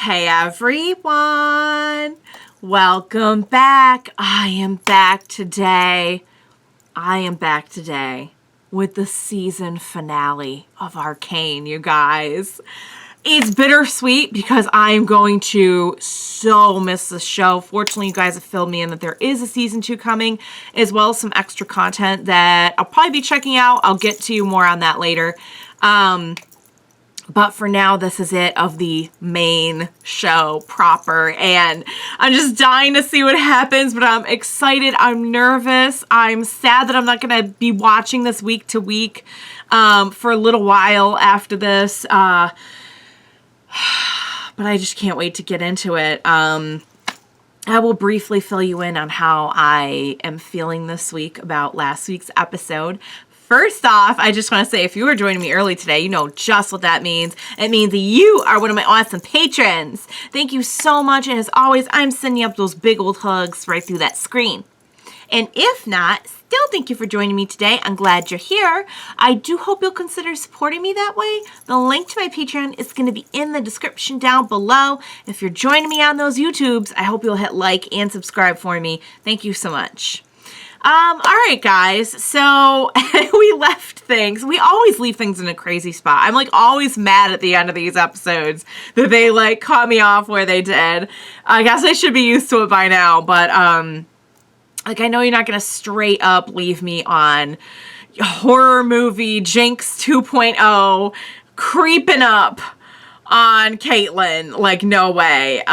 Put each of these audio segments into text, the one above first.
Hey everyone, welcome back. I am back today with the season finale of Arcane, you guys. It's bittersweet because I'm going to so miss the show. Fortunately, you guys have filled me in that there is a season 2 coming, as well as some extra content that I'll probably be checking out. I'll get to you more on that later. But for now, this is it of the main show proper. And I'm just dying to see what happens, but I'm excited. I'm nervous. I'm sad that I'm not going to be watching this week to week for a little while after this. But I just can't wait to get into it. I will briefly fill you in on how I am feeling this week about last week's episode. First off, I just want to say, if you are joining me early today, you know just what that means. It means that you are one of my awesome patrons. Thank you so much. And as always, I'm sending you up those big old hugs right through that screen. And if not, still thank you for joining me today. I'm glad you're here. I do hope you'll consider supporting me that way. The link to my Patreon is going to be in the description down below. If you're joining me on those YouTubes, I hope you'll hit like and subscribe for me. Thank you so much. All right, guys, so we left things. We always leave things in a crazy spot. I'm, like, always mad at the end of these episodes that they, like, caught me off where they did. I guess I should be used to it by now, but, like, I know you're not gonna straight up leave me on horror movie Jinx 2.0 creeping up on Caitlyn. Like, no way.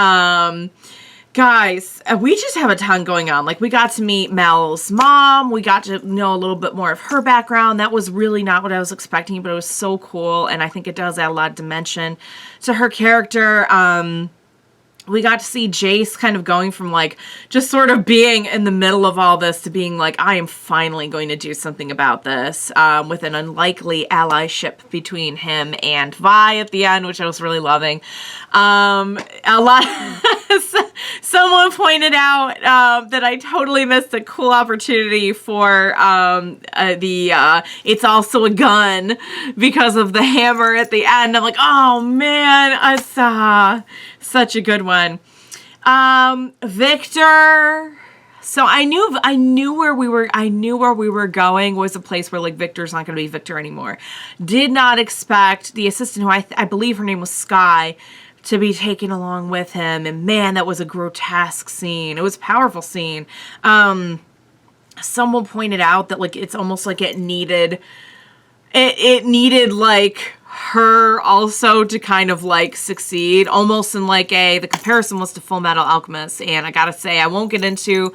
Guys, we just have a ton going on. Like, we got to meet Mel's mom. We got to know a little bit more of her background. That was really not what I was expecting, but it was so cool. And I think it does add a lot of dimension to her character. We got to see Jayce kind of going from, like, just sort of being in the middle of all this to being like, I am finally going to do something about this, with an unlikely allyship between him and Vi at the end, which I was really loving. Someone pointed out that I totally missed a cool opportunity for it's also a gun because of the hammer at the end. I'm like, oh man, it's such a good one. Viktor. So I knew where we were going was a place where, like, Viktor's not going to be Viktor anymore. Did not expect the assistant, who I believe her name was Sky, to be taken along with him. And man, that was a grotesque scene. It was a powerful scene. Someone pointed out that, like, it's almost like it needed like her also to kind of, like, succeed, almost in like the comparison was to Full Metal Alchemist. And I gotta say, I won't explain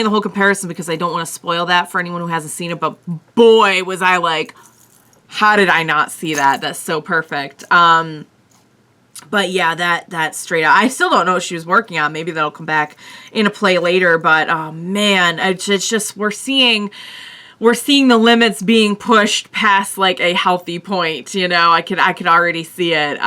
the whole comparison because I don't want to spoil that for anyone who hasn't seen it, but boy, was I like, how did I not see that? That's so perfect. But yeah, that straight up, I still don't know what she was working on. Maybe that'll come back into play later, but oh man, it's just, we're seeing the limits being pushed past, like, a healthy point, you know. I could already see it.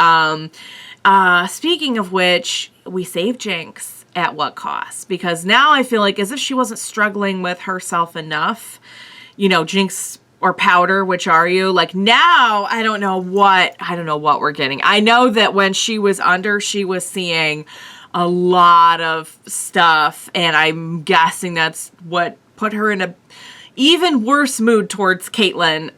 Speaking of which, we saved Jinx at what cost? Because now I feel like as if she wasn't struggling with herself enough, you know, Jinx or Powder, which are you? Like, now I don't know what we're getting. I know that when she was under, she was seeing a lot of stuff, and I'm guessing that's what put her in a even worse mood towards Caitlyn.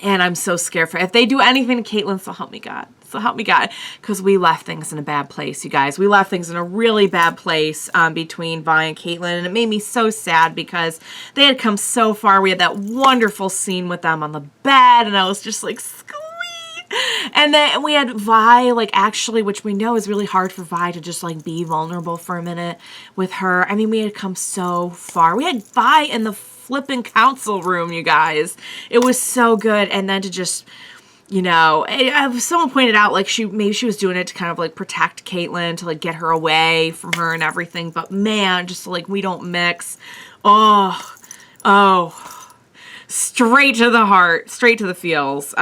And I'm so scared for if they do anything to Caitlyn, so help me God. So help me God, because we left things in a bad place, you guys. We left things in a really bad place between Vi and Caitlyn, and it made me so sad because they had come so far. We had that wonderful scene with them on the bed, and I was just like, squeak. And then we had Vi, like, actually, which we know is really hard for Vi to just, like, be vulnerable for a minute with her. I mean, we had come so far. We had Vi in the flipping council room, you guys. It was so good, and then to just, you know, someone pointed out, like, maybe she was doing it to kind of, like, protect Caitlyn, to, like, get her away from her and everything. But man, just, like, we don't mix. Oh, straight to the heart, straight to the feels.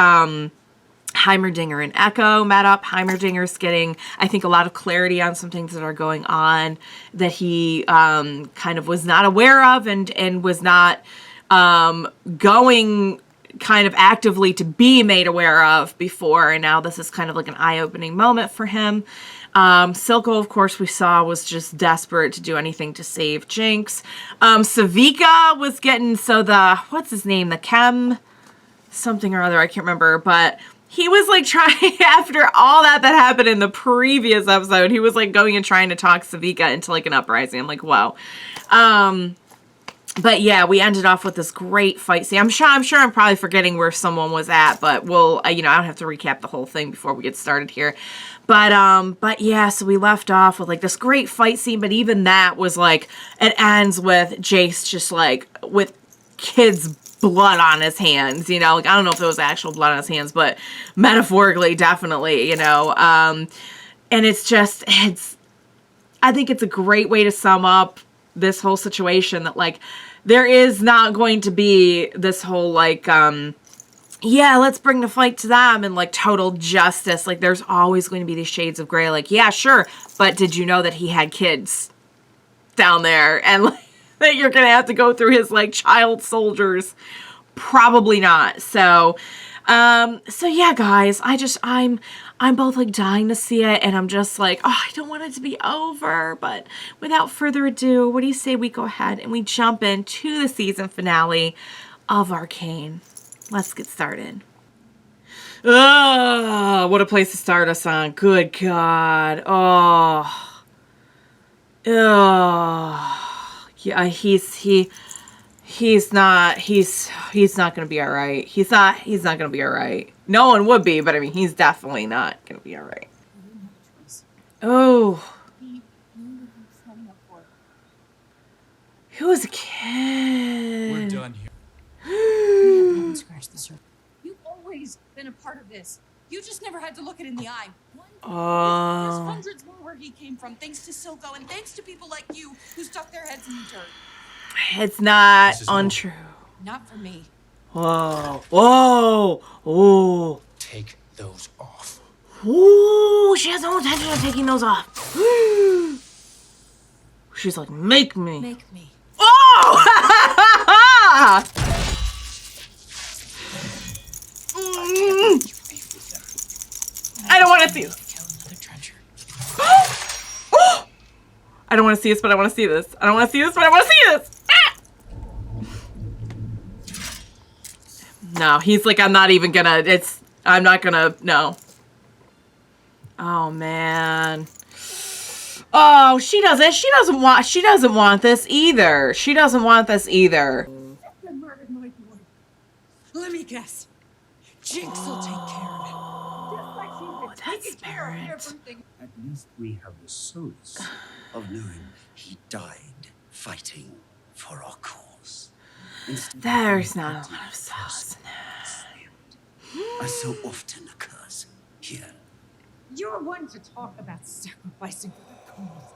Heimerdinger and Echo met up. Heimerdinger's getting, I think, a lot of clarity on some things that are going on that he kind of was not aware of and was not going kind of actively to be made aware of before, and now this is kind of like an eye-opening moment for him. Silco, of course, we saw was just desperate to do anything to save Jinx. Savika was getting, so the, what's his name? The Chem something or other, I can't remember, but he was like trying, after all that happened in the previous episode, he was like going and trying to talk Savika into like an uprising. I'm like, wow. But yeah, we ended off with this great fight scene. I'm sure I'm probably forgetting where someone was at, but we'll, you know, I don't have to recap the whole thing before we get started here. But yeah, so we left off with like this great fight scene, but even that was like, it ends with Jayce just like with kids' blood on his hands, you know, like, I don't know if it was actual blood on his hands, but metaphorically, definitely, you know, and it's just, I think it's a great way to sum up this whole situation, that like there is not going to be this whole like yeah, let's bring the fight to them and like total justice. Like there's always going to be these shades of gray, like, yeah, sure, but did you know that he had kids down there, and like that you're gonna have to go through his like child soldiers? Probably not. So yeah, guys, I'm both like dying to see it, and I'm just like, oh, I don't want it to be over. But without further ado, what do you say we go ahead and we jump into the season finale of Arcane? Let's get started. Oh, what a place to start us on. Good God. Oh. Oh. Yeah, he's not gonna be all right. He's not gonna be all right. No one would be, but I mean, he's definitely not gonna be all right. Oh, he was a kid. We're done here. Scratch the surface. You've always been a part of this. You just never had to look it in the eye. There's hundreds more where he came from, thanks to Silco, and thanks to people like you who stuck their heads in the dirt. It's not untrue. Not for me. Whoa. Whoa. Oh. Take those off. Ooh, she has no intention of taking those off. She's like, make me. Make me. Oh! I don't want to see this. I don't want to see this, but I want to see this. I don't want to see this, but I want to see this. No, he's like, I'm not even gonna, I'm not gonna, no. Oh, man. Oh, she doesn't want this either. She doesn't want this either. Murdered my boy. Let me guess. Jinx will take care of it. Just like she's been taking care of everything. At least we have the solace of knowing he died fighting for our cause. There's not a lot of sauce in that. As so often occurs here. You're one to talk about sacrificing for the cause.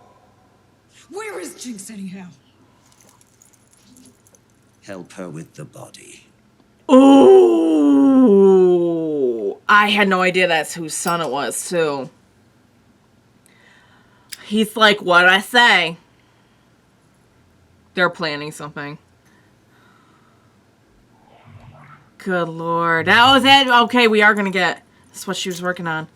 Where is Jinx anyhow? Help her with the body. Ooh, I had no idea that's whose son it was, too. He's like, what'd I say? They're planning something. Good Lord. That was it? Okay, we are gonna get... That's what she was working on.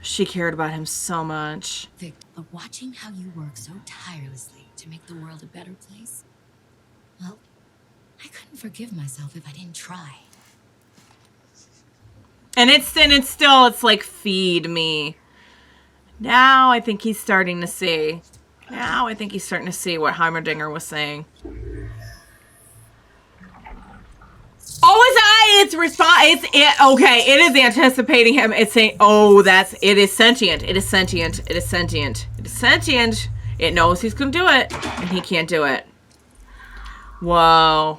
She cared about him so much. Viktor, but watching how you work so tirelessly to make the world a better place, well, I couldn't forgive myself if I didn't try. And it's like, feed me. Now I think he's starting to see. Now I think he's starting to see what Heimerdinger was saying. Oh, it's okay, it is anticipating him. It's saying, oh, it is sentient. It is sentient. It is sentient. It is sentient. It knows he's gonna do it, and he can't do it. Whoa.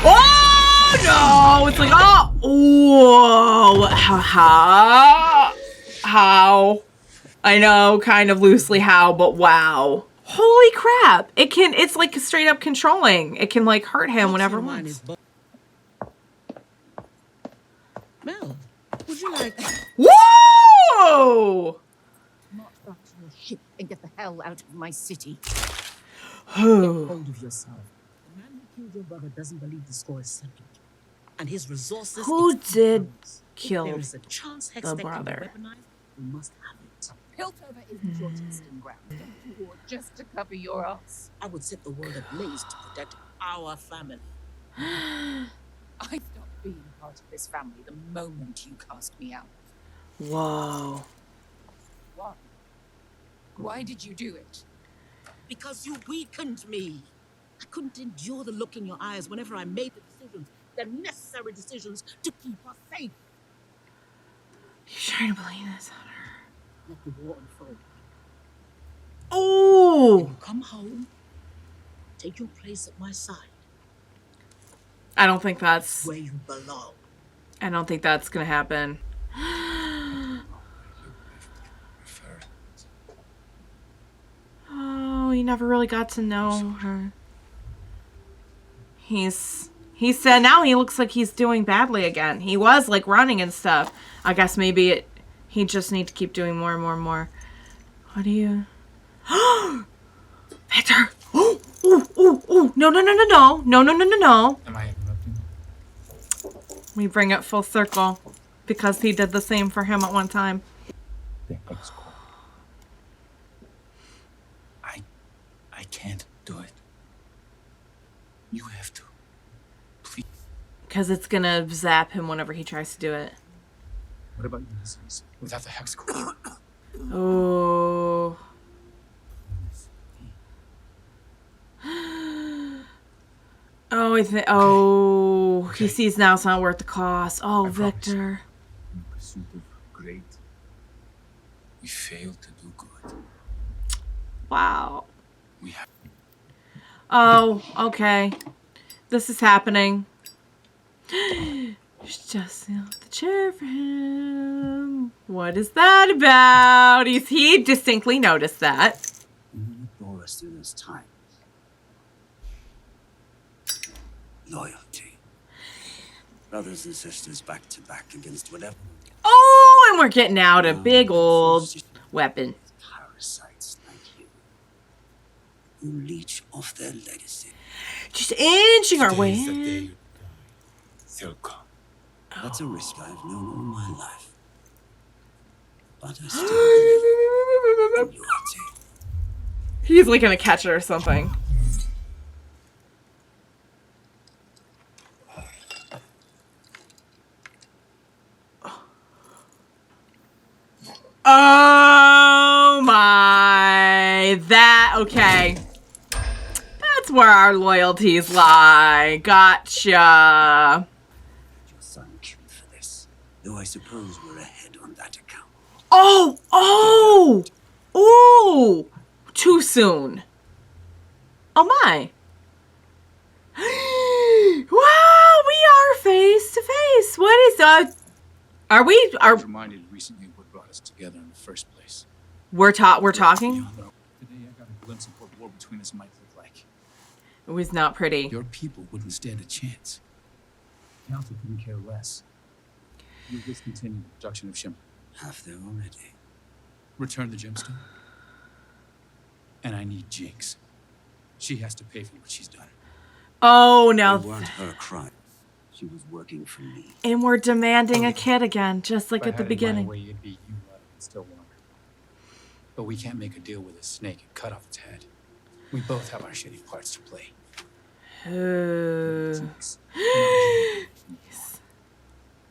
Oh, no! It's like, oh! Whoa! How? I know, kind of loosely how, but wow. Holy crap! It's like straight up controlling. It can like hurt him whenever it wants. Mel, would you like... Whoa! March back to your ship and get the hell out of my city. Who? Hold of yourself. The man who killed your brother doesn't believe the score is settled. And his resources Who exceed did ours. If kill there is a chance the hex-tech can be brother? weaponized, we must have it. Piltover isn't your testing ground. Don't you war just to cover your ass. I would set the world ablaze to protect our family. I stopped being part of this family the moment you cast me out. Whoa. Why? Why did you do it? Because you weakened me. I couldn't endure the look in your eyes whenever I made the necessary decisions to keep us safe. You're trying to blame this on her. Let the war unfold. Oh! You come home, take your place at my side, I don't think that's where you belong. I don't think that's gonna happen. Oh, he never really got to know her. He said now he looks like he's doing badly again. He was like running and stuff. I guess maybe he just needs to keep doing more and more and more. What do you? Viktor! Oh! Ooh! Ooh! Ooh! No! No! No! No! No! No! No! No! No! No! Am I interrupting? We bring it full circle because he did the same for him at one time. The hex core. I can't do it. You have to. Please. Because it's gonna zap him whenever he tries to do it. What about your disease? Without the hex core. Oh. Oh, I think. Oh, Okay. he sees now it's not worth the cost. Oh, I promise. Victor. In pursuit of great, we failed to do good. Wow. We have. Oh, okay. This is happening. Just the chair for him. What is that about? He distinctly noticed that. You bore us through this time. Loyalty. Brothers and sisters back to back against whatever. Oh, and we're getting out a big old weapon. Parasites like you. Who leech off their legacy. Just inching our way Today's the day in. you die. Silco. That's a risk I've known all my life. But I still believe in loyalty. He's like gonna catch it or something. Oh my, okay. That's where our loyalties lie. Gotcha. Your son killed for this. Though I suppose we're ahead on that account. Oh! Ooh! Too soon. Oh my. Wow, we are face to face. What is are we I was reminded recently what brought us together in the first place. we're talking? Today I got a glimpse of what war between us might look like. It was not pretty. Your people wouldn't stand a chance. Council couldn't care less. You discontinue the production of shimmer. Half there already. Return the gemstone. And I need Jinx. She has to pay for what she's done. Oh, It now weren't her crime. She was working for me. and we're demanding a kid again, just like If I at the had it my beginning. way, it'd be you, Mud, and still want her. But we can't make a deal with a snake and cut off its head. We both have our shitty parts to play. Jinx.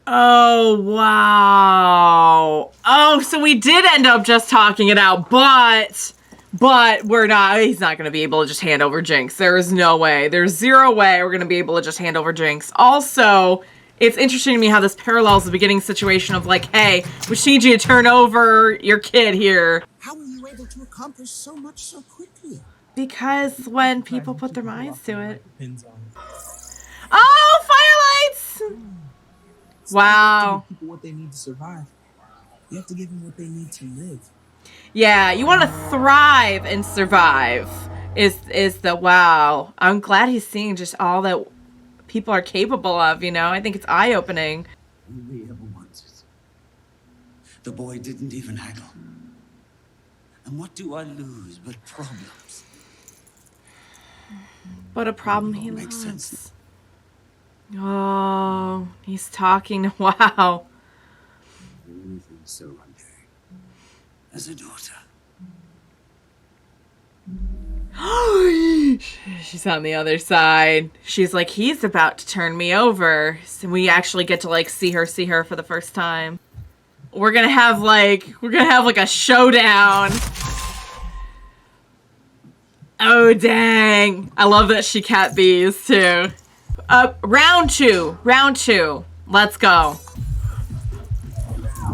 Oh, wow. Oh, so we did end up just talking it out, but he's not going to be able to just hand over Jinx. There is no way. There's zero way we're going to be able to just hand over Jinx. Also, it's interesting to me how this parallels the beginning situation of like, hey, we just need you to turn over your kid here. How were you able to accomplish so much so quickly? Because when people put their minds to it. Depends on Oh, firelights! Wow. give people what they need to survive. You have to give them what they need to live. Yeah, you want to thrive and survive is the wow. I'm glad he's seeing just all that people are capable of, you know? I think it's eye-opening. Only ever once. The boy didn't even haggle. And what do I lose but problems? But a problem he Makes loves. sense. Oh, he's talking. Wow. Anything so unfair. As a daughter. She's on the other side. She's like, he's about to turn me over. So we actually get to like see her for the first time. We're gonna have like a showdown. Oh dang. I love that she kept these too. Round two. Let's go.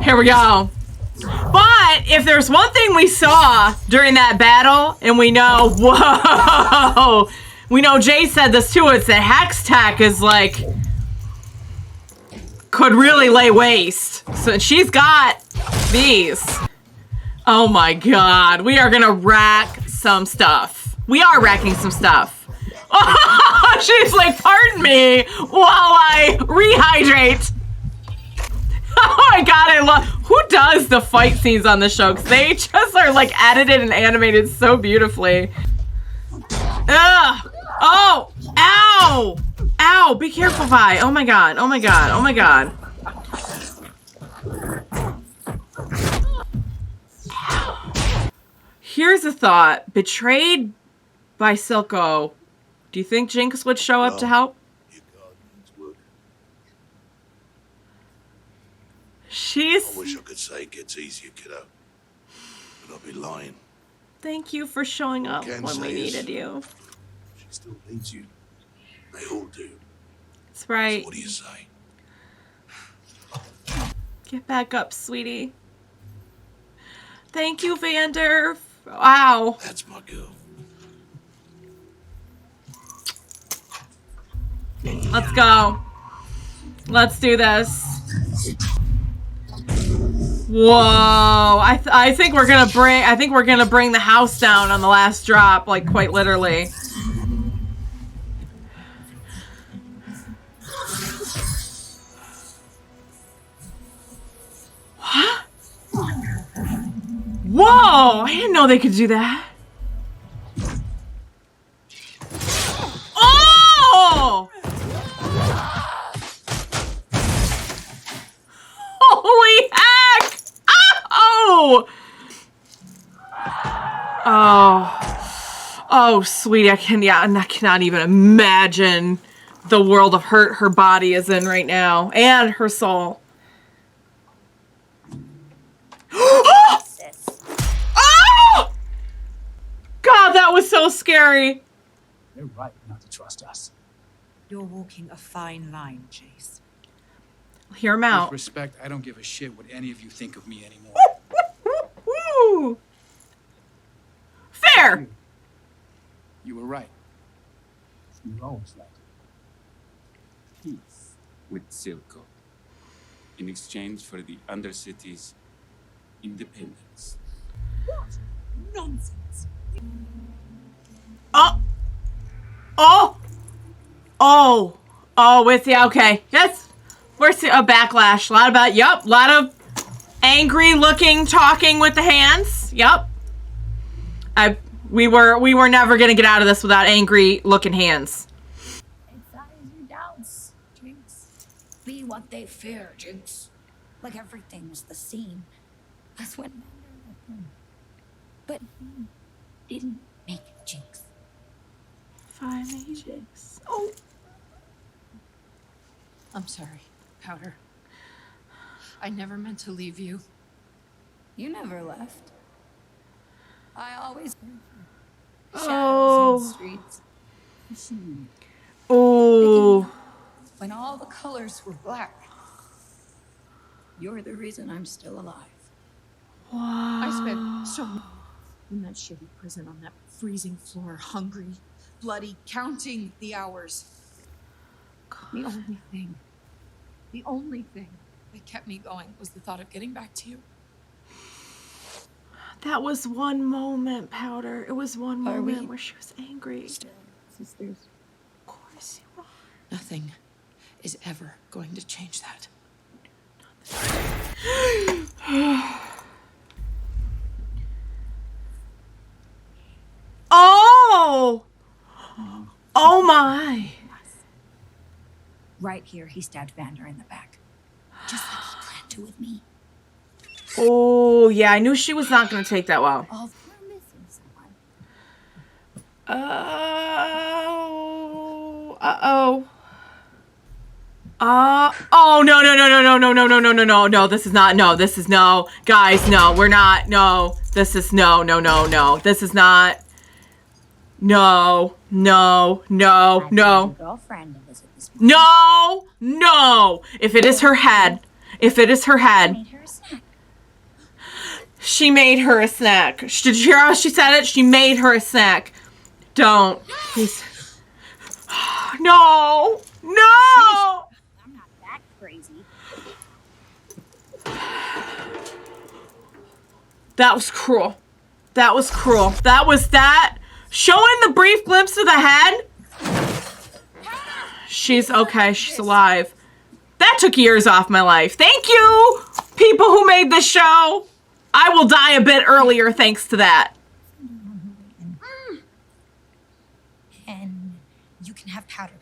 Here we go. But if there's one thing we saw during that battle, and we know, whoa, we know Jay said this too, it's that hex tech is like, could really lay waste. So she's got these. Oh my god, we are gonna rack some stuff. We are racking some stuff. Oh, she's like, pardon me while I rehydrate. Oh my god, I love... Who does the fight scenes on the show? Because they just are, like, edited and animated so beautifully. Ugh! Oh! Ow! Ow! Be careful, Vi. Oh my god. Oh my god. Oh my god. Here's a thought. Betrayed by Silco. Do you think Jinx would show up to help? She's... I wish I could say it gets easier, kiddo. But I'd be lying. Thank you for showing up Can when we say is- needed you. She still needs you. They all do. That's right. So what do you say? Get back up, sweetie. Thank you, Vander. Wow. That's my girl. Let's go. Let's do this. Whoa. I think we're gonna bring the house down on the last drop, like quite literally. What? Whoa! I didn't know they could do that. Oh! Holy heck! Oh! Oh, sweetie, I cannot even imagine the world of hurt her body is in right now, and her soul. Oh! God, that was so scary. They're right not to trust us. You're walking a fine line, Jayce. Hear him out. With respect, I don't give a shit what any of you think of me anymore. Woo! Fair. You were right. You're always right. Peace with Silco in exchange for the Undercity's independence. What nonsense! Oh. Oh. Oh. Oh, with you. Okay. Yes. Where's a backlash? A lot of angry looking, talking with the hands. Yep. We were never gonna get out of this without angry looking hands. Exercise your doubts, Jinx. Be what they fear, Jinx. Like everything was the same. That's when Vander left him. But he didn't make Jinx. Finally, Jinx. Oh. I'm sorry, Powder. I never meant to leave you. You never left. I always Oh. shadows in the streets. Oh. When all the colors were black. You're the reason I'm still alive. Wow. I spent so much in that shitty prison on that freezing floor, hungry, bloody, counting the hours. The only thing that kept me going was the thought of getting back to you. That was one moment, Powder. It was one Are moment we where she was angry. still sisters? Of course you are. Nothing is ever going to change that. Oh! my. Right here, he stabbed Vander in the back. Just like he planned to with me. Oh, yeah, I knew she was not going to take that well. All we're missing someone. Uh-oh. Oh, no, no, no, no, no, no, no, no, no, no, no, no, this is not, no, this is no. Guys, no, we're not, no. This is no, no, no, no. This is not. No, no, no, no. No, no. If it is her head, if it is her head. She made her a snack. Did you hear how she said it? She made her a snack. Don't. Please. No. No. I'm not that crazy. That was cruel. That was cruel. That was that. Showing the brief glimpse of the head. She's okay. She's alive. That took years off my life. Thank you, people who made this show. I will die a bit earlier thanks to that. And you can have powder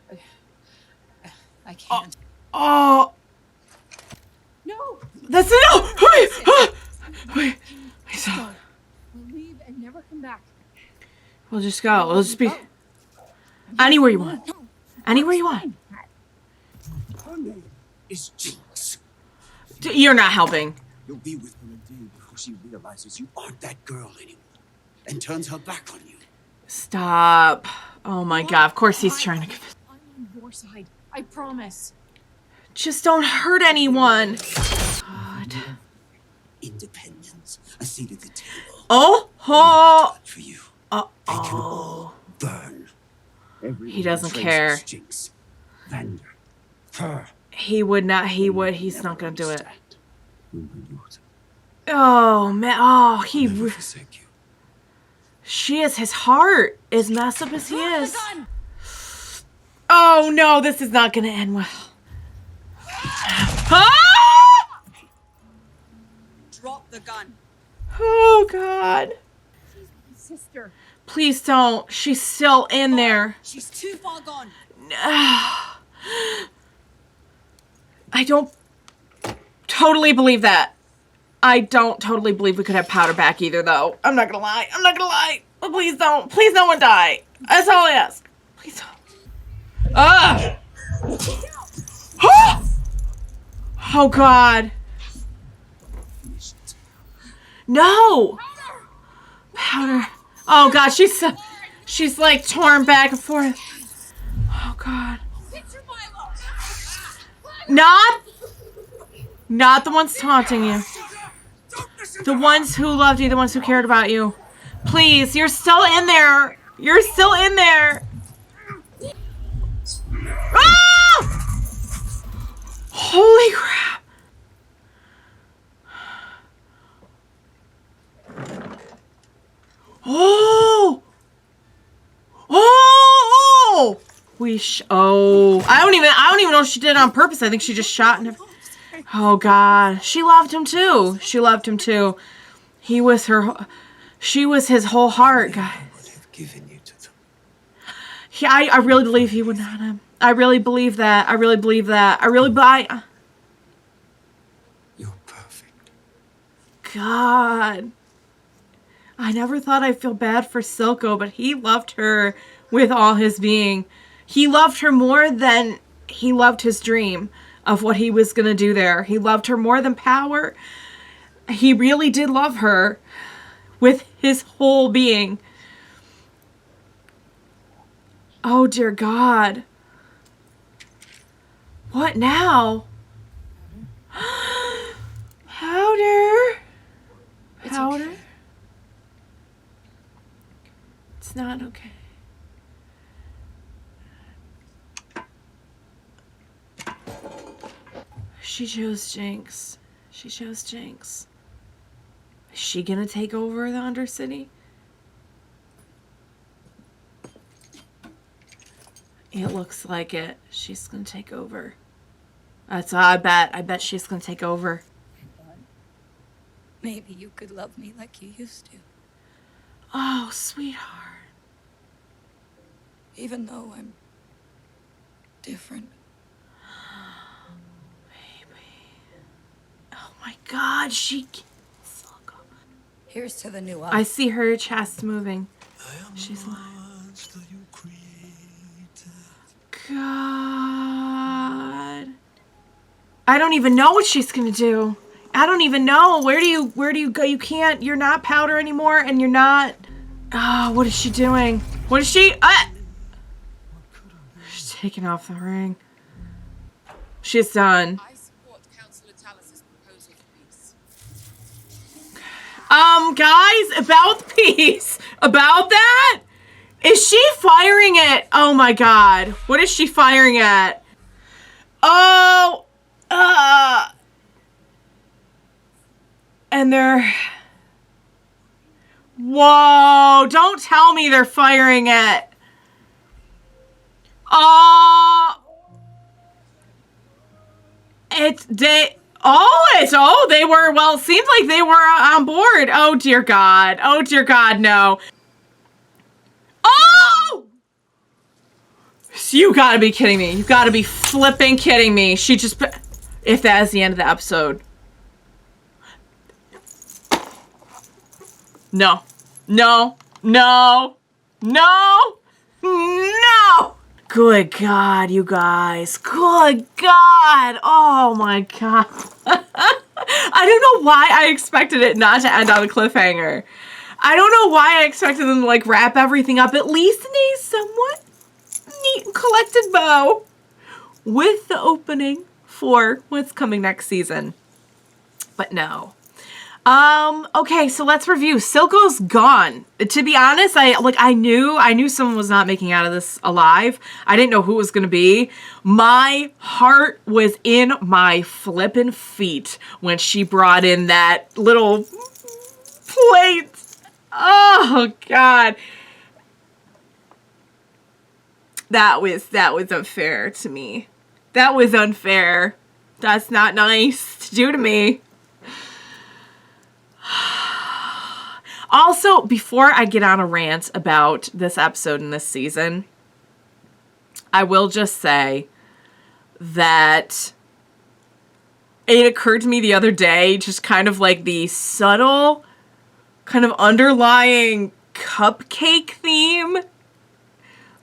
back. I can't. Oh. No. That's it. No. Wait. We'll leave and never come back. We'll just go. We'll just be anywhere you want. Anywhere you want. Her name is Jinx. You're not helping. You'll be with her a day before she realizes you aren't that girl anymore and turns her back on you. Stop. Oh my god. Of course he's trying to. I'm on your side. I promise. Just don't hurt anyone. God. Independence. A seat at the table. Oh. For you. Oh. They can all burn. He doesn't care. Jinx, Vander, her. He would not. He would. He's not gonna do it. Oh man. Oh, he. She is. His heart is messed up as he is. Oh no, this is not gonna end well. Ah! Drop the gun. Oh god. She's my sister. Please don't. She's still in there. She's too far gone. I don't totally believe that. I don't totally believe we could have powder back either, though. I'm not gonna lie. I'm not gonna lie. Oh, please don't. Please no one die. That's all I ask. Please don't. Ah! Oh, God. No! Powder. Oh, God. She's like torn back and forth. Oh, God. Not the ones taunting you. The ones who loved you, the ones who cared about you. Please, you're still in there. You're still in there. Ah! Holy crap. Oh! Oh! I don't even know if she did it on purpose. I think she just shot him. Oh God. She loved him too. She loved him too. She was his whole heart, guys. I really believe he would not have. I really believe that. I really believe that. I really buy. You're perfect. God. I never thought I'd feel bad for Silco, but he loved her with all his being. He loved her more than he loved his dream of what he was going to do there. He loved her more than power. He really did love her with his whole being. Oh, dear God. What now? Powder. Powder. Okay. It's not okay. She chose Jinx. She chose Jinx. Is she gonna take over the Undercity? It looks like it. She's gonna take over. That's all I bet. I bet she's gonna take over. Maybe you could love me like you used to. Oh, sweetheart. Even though I'm different. Oh my God, she. Here's to the new I us. see her chest moving. She's like, God. I don't even know what she's gonna do. I don't even know. Where do you go? You can't. You're not powder anymore, and you're not. Oh, what is she doing? What is she? She's taking off the ring. She's done. I support Councillor Talus's proposal for peace. Guys, about the piece. About that? Is she firing it? Oh my God. What is she firing at? Oh, and they're, whoa, don't tell me they're firing it. They were, well, it seems like they were on board. Oh dear God. Oh dear God, no. Oh! You gotta be kidding me. You gotta be flipping kidding me. She just, if that is the end of the episode. No. No. No. No. No. Good God, you guys. Good God. Oh my God. I don't know why I expected it not to end on a cliffhanger. I don't know why I expected them to like wrap everything up at least in a somewhat neat and collected bow with the opening for what's coming next season. But no. Okay, so let's review. Silco's gone. To be honest, I knew someone was not making out of this alive. I didn't know who it was gonna be. My heart was in my flippin' feet when she brought in that little plate. Oh God. That was unfair to me. That was unfair. That's not nice to do to me. Also, before I get on a rant about this episode and this season, I will just say that it occurred to me the other day, just kind of like the subtle, kind of underlying cupcake theme.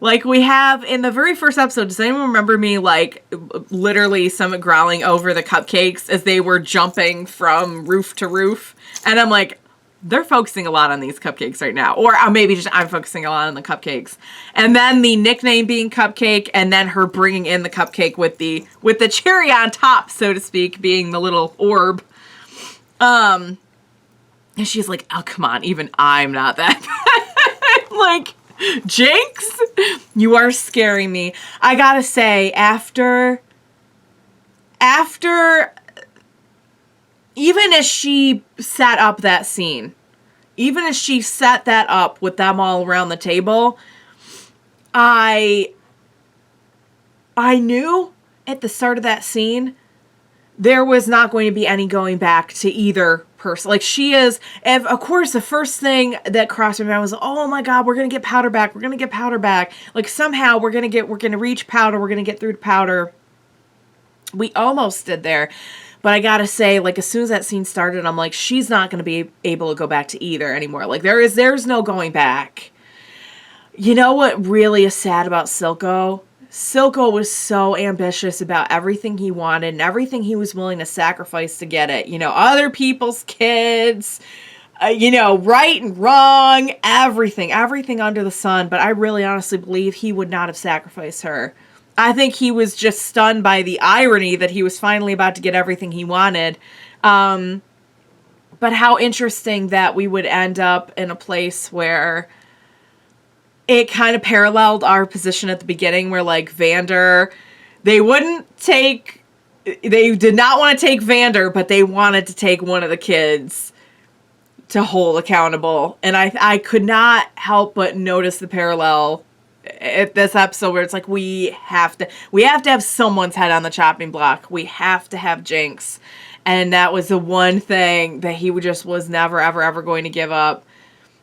Like we have in the very first episode, does anyone remember me like literally Summit growling over the cupcakes as they were jumping from roof to roof? And I'm like, they're focusing a lot on these cupcakes right now. Or maybe just I'm focusing a lot on the cupcakes. And then the nickname being Cupcake, and then her bringing in the cupcake with the cherry on top, so to speak, being the little orb. And she's like, oh, come on, even I'm not that bad. Like, Jinx, you are scaring me. I gotta say, after even as she set up that scene, even as she set that up with them all around the table, I knew at the start of that scene there was not going to be any going back to either person. Like she is, and of course the first thing that crossed my mind was, oh my God, we're going to get Powder back. We're going to get Powder back. Like somehow we're going to reach Powder. We're going to get through to Powder. We almost did there. But I gotta say, like, as soon as that scene started, I'm like, she's not gonna be able to go back to either anymore. Like, there's no going back. You know what really is sad about Silco? Silco was so ambitious about everything he wanted and everything he was willing to sacrifice to get it. You know, other people's kids, right and wrong, everything under the sun. But I really honestly believe he would not have sacrificed her. I think he was just stunned by the irony that he was finally about to get everything he wanted. But how interesting that we would end up in a place where it kind of paralleled our position at the beginning, where like Vander, they did not want to take Vander, but they wanted to take one of the kids to hold accountable. And I could not help but notice the parallel at this episode where it's like we have to have someone's head on the chopping block. We have to have Jinx. And that was the one thing that he was never, ever, ever going to give up.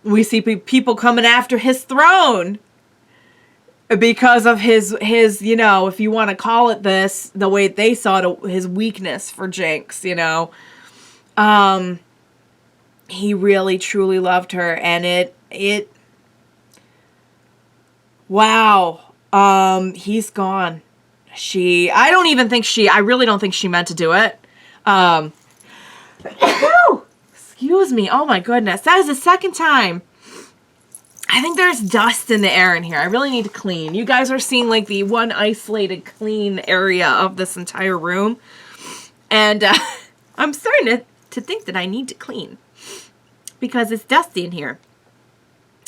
We see people coming after his throne because of his, you know, if you want to call it this, the way they saw it, his weakness for Jinx, you know. He really truly loved her, and wow. He's gone. I really don't think she meant to do it. Excuse me. Oh my goodness. That is the second time. I think there's dust in the air in here. I really need to clean. You guys are seeing like the one isolated clean area of this entire room. And I'm starting to think that I need to clean. Because it's dusty in here.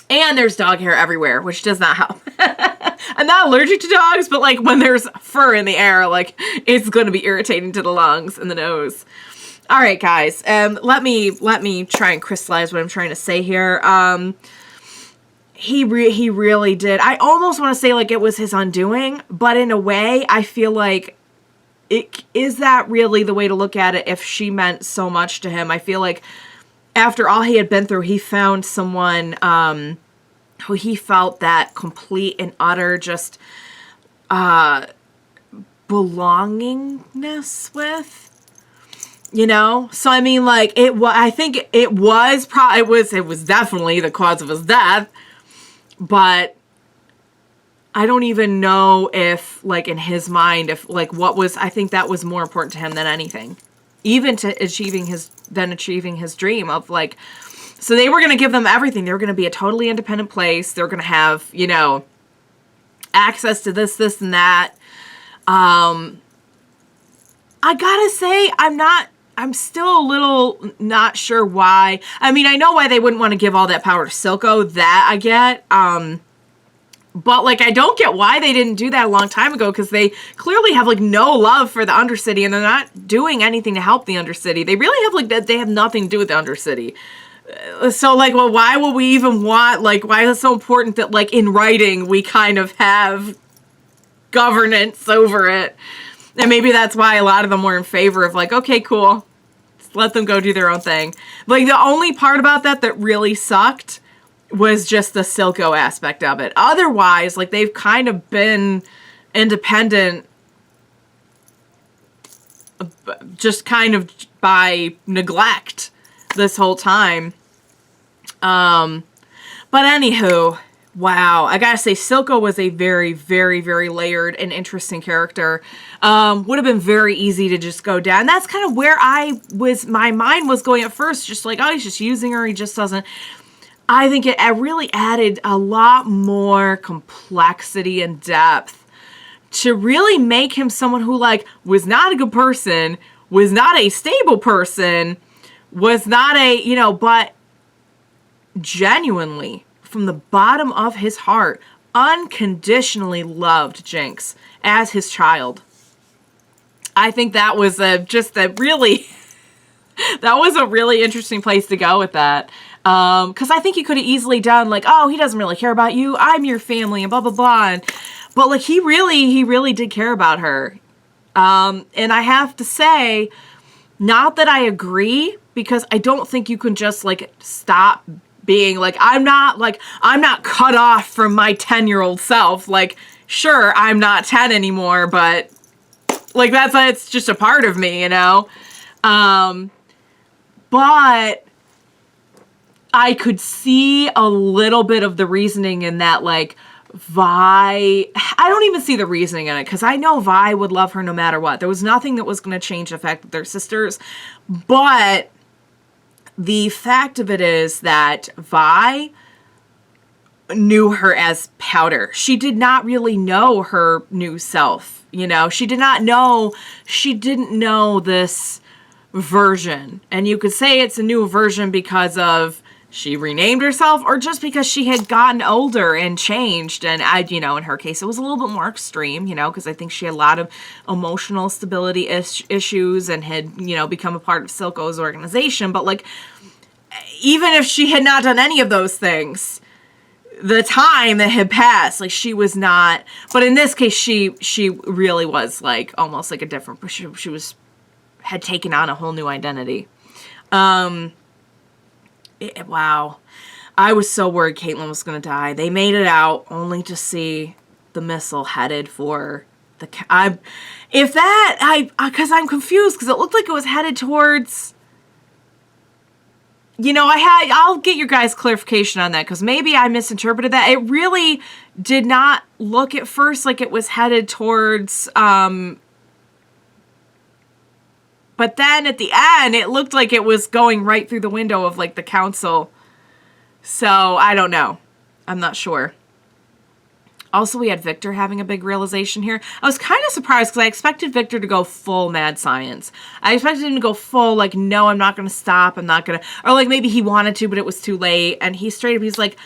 And there's dog hair everywhere, which does not help. I'm not allergic to dogs, but like when there's fur in the air, like it's going to be irritating to the lungs and the nose. All right, guys. Let me try and crystallize what I'm trying to say here. He really did. I almost want to say like it was his undoing, but in a way, I feel like is that really the way to look at it if she meant so much to him? I feel like after all he had been through, he found someone who he felt that complete and utter just belongingness with. You know? So I mean, like I think it was definitely the cause of his death, but I don't even know if like in his mind I think that was more important to him than anything. Even to achieving his dream of like, so they were going to give them everything. They were going to be a totally independent place. They're going to have, you know, access to this, and that. I gotta say, I'm still a little not sure why. I mean, I know why they wouldn't want to give all that power to Silco. That I get. But, like, I don't get why they didn't do that a long time ago, because they clearly have, like, no love for the Undercity, and they're not doing anything to help the Undercity. They really have, like, they have nothing to do with the Undercity. So, like, well, why would we even want, like, why is it so important that, like, in writing, we kind of have governance over it? And maybe that's why a lot of them were in favor of, like, okay, cool. Just let them go do their own thing. Like, the only part about that really sucked was just the Silco aspect of it. Otherwise, like, they've kind of been independent just kind of by neglect this whole time. But anywho, wow. I gotta say, Silco was a very, very, very layered and interesting character. Would have been very easy to just go down. That's kind of where my mind was going at first. Just like, oh, he's just using her. He just doesn't. I think it really added a lot more complexity and depth to really make him someone who, like, was not a good person, was not a stable person, was not a, you know, but genuinely, from the bottom of his heart, unconditionally loved Jinx as his child. I think that was that was a really interesting place to go with that. Because I think he could have easily done like, oh, he doesn't really care about you. I'm your family and blah, blah, blah. But like, he really did care about her. And I have to say, not that I agree, because I don't think you can just like stop being like, I'm not cut off from my 10-year-old self. Like, sure, I'm not 10 anymore, but like, it's just a part of me, you know? But I could see a little bit of the reasoning in that, like, Vi, I don't even see the reasoning in it, because I know Vi would love her no matter what. There was nothing that was going to change the fact that they're sisters, but the fact of it is that Vi knew her as Powder. She did not really know her new self, you know? She didn't know this version. And you could say it's a new version because of she renamed herself, or just because she had gotten older and changed. And in her case, it was a little bit more extreme, because I think she had a lot of emotional stability issues and had, become a part of Silco's organization. But like, even if she had not done any of those things, the time that had passed, like, she was not, but in this case, she really was like almost like a different, she had taken on a whole new identity. Wow. I was so worried Caitlyn was going to die. They made it out only to see the missile headed for the... because I'm confused because it looked like it was headed towards... You know, I'll get your guys' clarification on that because maybe I misinterpreted that. It really did not look at first like it was headed towards, but then at the end, it looked like it was going right through the window of like the council. So I don't know. I'm not sure. Also, we had Viktor having a big realization here. I was kind of surprised because I expected Viktor to go full mad science. I expected him to go full, like, no, I'm not going to stop. I'm not going to... Or, like, maybe he wanted to, but it was too late. And he straight up, he's like,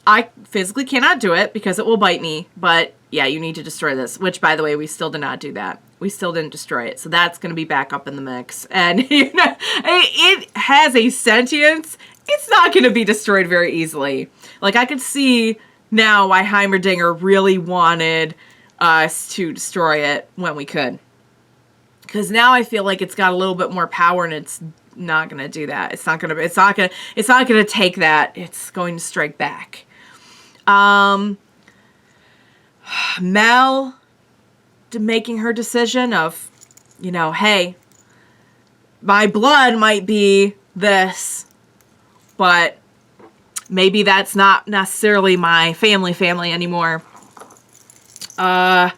I physically cannot do it because it will bite me. But, yeah, you need to destroy this. Which, by the way, we still did not do that. We still didn't destroy it. So that's going to be back up in the mix. And, you know, it has a sentience. It's not going to be destroyed very easily. Like, I could see... now why Heimerdinger really wanted us to destroy it when we could. Because now I feel like it's got a little bit more power and it's not going to do that. It's not going to take that. It's going to strike back. Mel making her decision of, you know, hey, my blood might be this, but maybe that's not necessarily my family anymore. God,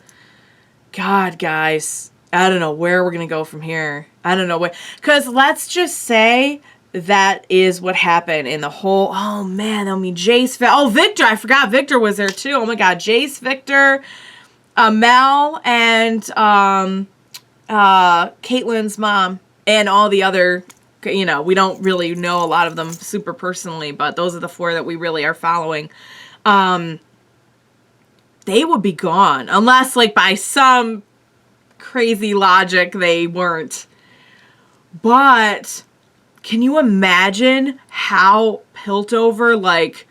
guys. I don't know where we're going to go from here. I don't know where. Because let's just say that is what happened in the whole... Oh, man. I mean, Jayce... Oh, Viktor. I forgot Viktor was there, too. Oh, my God. Jayce, Viktor, Mel, and Caitlyn's mom, and all the other... You know, we don't really know a lot of them super personally, but those are the 4 that we really are following. They would be gone. Unless, like, by some crazy logic, they weren't. But can you imagine how Piltover, like,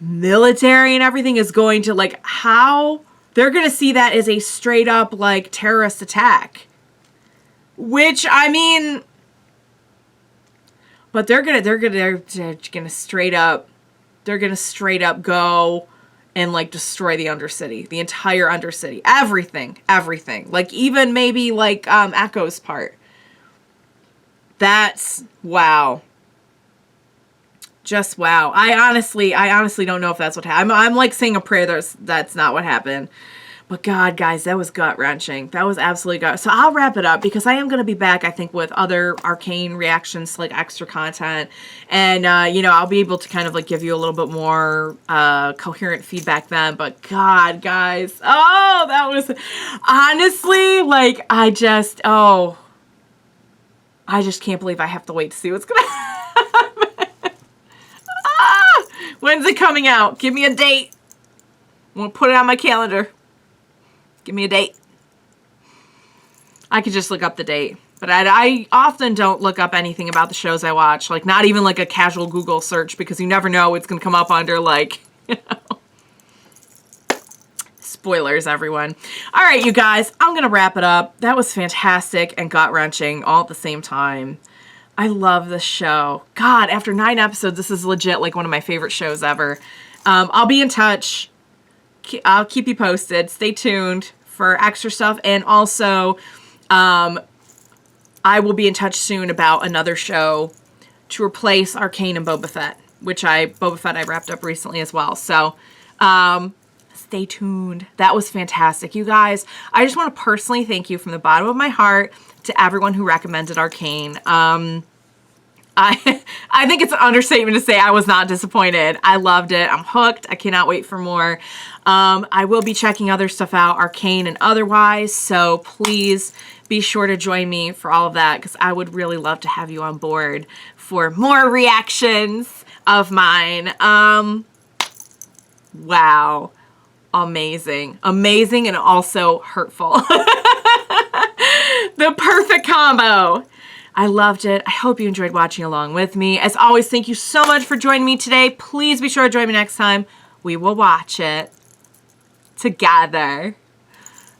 military and everything is going to, like, how they're going to see that as a straight up, like, terrorist attack. Which, I mean... But they're gonna straight up go and like destroy the Undercity, the entire Undercity, everything. Like even maybe like Echo's part. That's wow. Just wow. I honestly don't know if that's what happened. I'm like saying a prayer that's not what happened. But God, guys, that was gut-wrenching. That was absolutely gut. So I'll wrap it up because I am going to be back, I think, with other Arcane reactions to, like, extra content. And, you know, I'll be able to kind of, like, give you a little bit more coherent feedback then. But God, guys. Oh, that was... Honestly, like, I just can't believe I have to wait to see what's going to happen. When's it coming out? Give me a date. I'm going to put it on my calendar. Give me a date. I could just look up the date. But I often don't look up anything about the shows I watch. Like, not even like a casual Google search because you never know what's going to come up under, like, you know. Spoilers, everyone. All right, you guys. I'm going to wrap it up. That was fantastic and gut-wrenching all at the same time. I love this show. God, after 9 episodes, this is legit like one of my favorite shows ever. I'll be in touch. I'll keep you posted. Stay tuned for extra stuff. And also, I will be in touch soon about another show to replace Arcane and Boba Fett, which Boba Fett I wrapped up recently as well. So, stay tuned. That was fantastic. You guys, I just want to personally thank you from the bottom of my heart to everyone who recommended Arcane. I think it's an understatement to say I was not disappointed. I loved it. I'm hooked. I cannot wait for more. I will be checking other stuff out, Arcane and otherwise, so please be sure to join me for all of that because I would really love to have you on board for more reactions of mine. Wow. Amazing. Amazing and also hurtful. The perfect combo. I loved it. I hope you enjoyed watching along with me. As always, thank you so much for joining me today. Please be sure to join me next time. We will watch it together.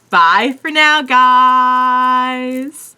Bye for now, guys.